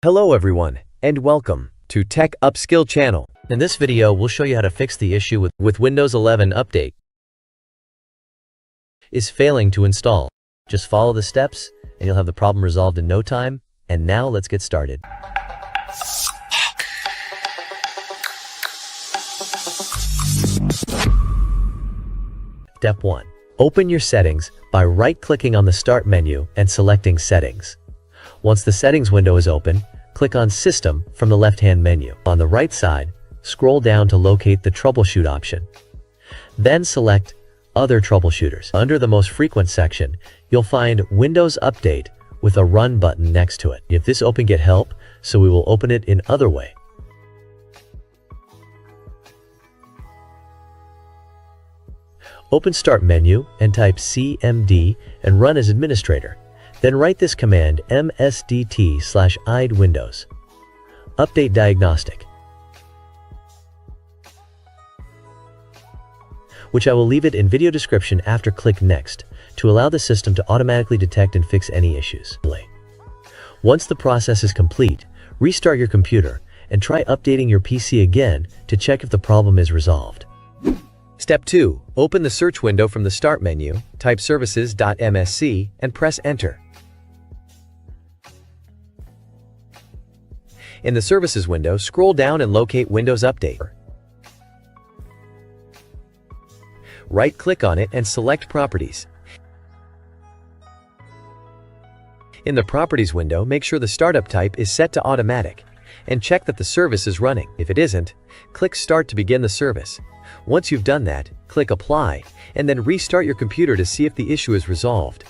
Hello everyone, and welcome to Tech Upskill channel. In this video, we'll show you how to fix the issue with Windows 11 Update is failing to install. Just follow the steps and you'll have the problem resolved in no time. And now let's get started. Step 1. Open your settings by right-clicking on the Start menu and selecting Settings. Once the Settings window is open, click on System from the left-hand menu. On the right side, scroll down to locate the Troubleshoot option. Then select Other Troubleshooters. Under the Most Frequent section, you'll find Windows Update with a Run button next to it. If this open, get help, so we will open it in other way. Open Start menu and type CMD and run as administrator. Then write this command msdt/id windows update diagnostic, which I will leave it in video description after. Click Next to allow the system to automatically detect and fix any issues. Once the process is complete, restart your computer and try updating your PC again to check if the problem is resolved. Step 2. Open the search window from the Start menu, type services.msc and press Enter. In the Services window, scroll down and locate Windows Update. Right-click on it and select Properties. In the Properties window, make sure the startup type is set to Automatic and check that the service is running. If it isn't, click Start to begin the service. Once you've done that, click Apply and then restart your computer to see if the issue is resolved.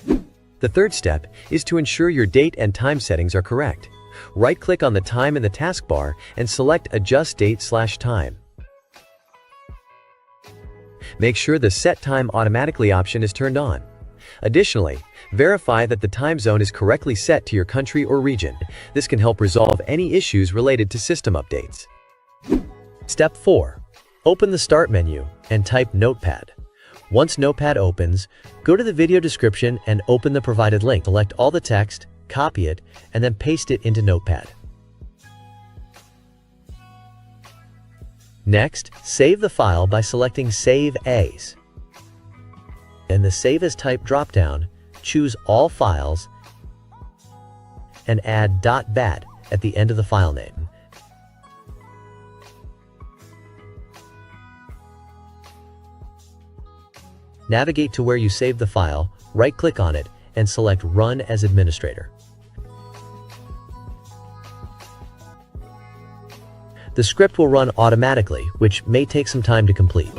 The third step is to ensure your date and time settings are correct. Right-click on the time in the taskbar and select Adjust Date/Time. Make sure the Set Time Automatically option is turned on. Additionally, verify that the time zone is correctly set to your country or region. This can help resolve any issues related to system updates. Step 4. Open the Start menu and type Notepad. Once Notepad opens, go to the video description and open the provided link. Select all the text, copy it, and then paste it into Notepad. Next, save the file by selecting Save As. In the Save As Type dropdown, choose All Files and add .bat at the end of the file name. Navigate to where you saved the file, right-click on it, and select Run as Administrator. The script will run automatically, which may take some time to complete.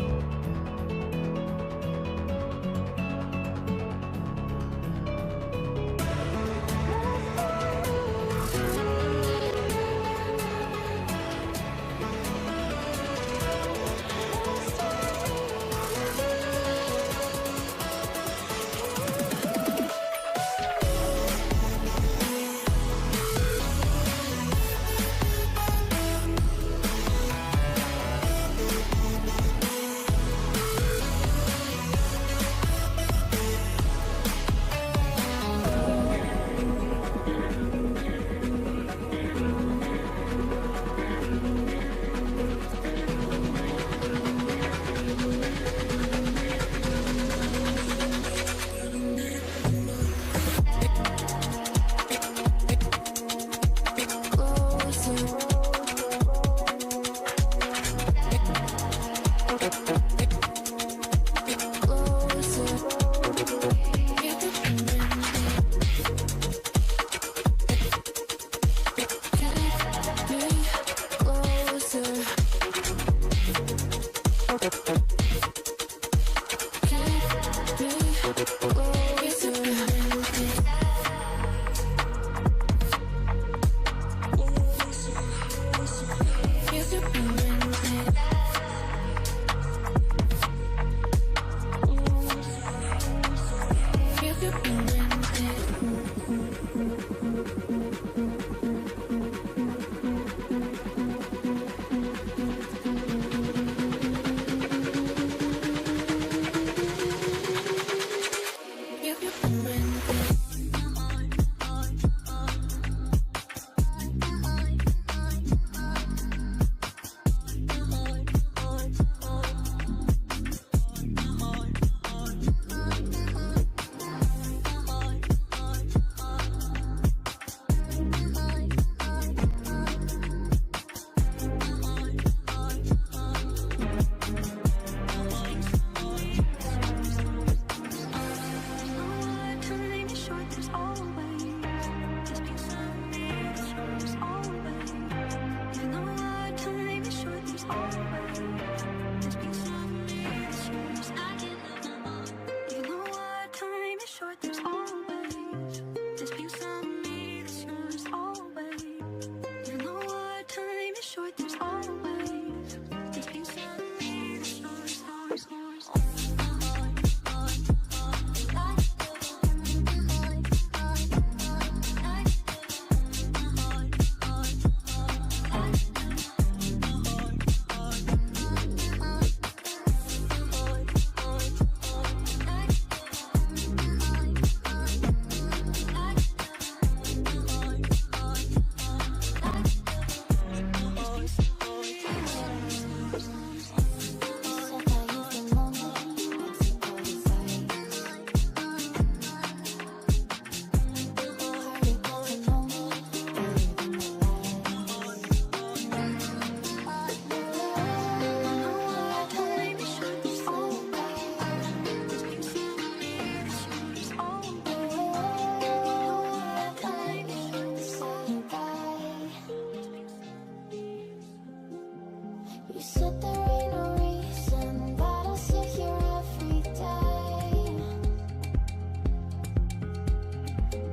You said there ain't no reason, but I'll sit here every day,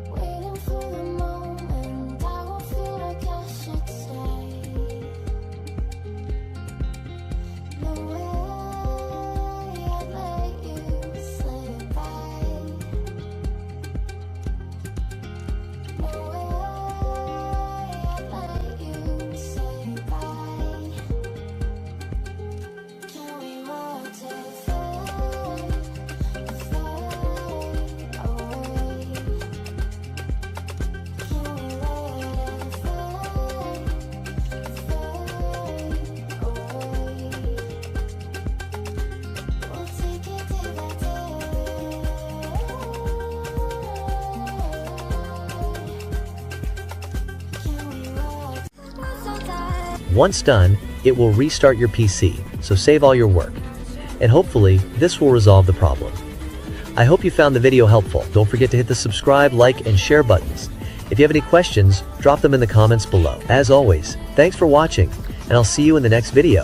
waiting for the moment I won't feel like I should stay. No way I'd let you slip by. No way I'd let you say bye. Can we watch it fade away? Can we let it fade away? We'll take it day by day. Can we watch? I'm so tired. Once done, it will restart your PC, so save all your work. And hopefully, this will resolve the problem. I hope you found the video helpful. Don't forget to hit the subscribe, like, and share buttons. If you have any questions, drop them in the comments below. As always, thanks for watching, and I'll see you in the next video.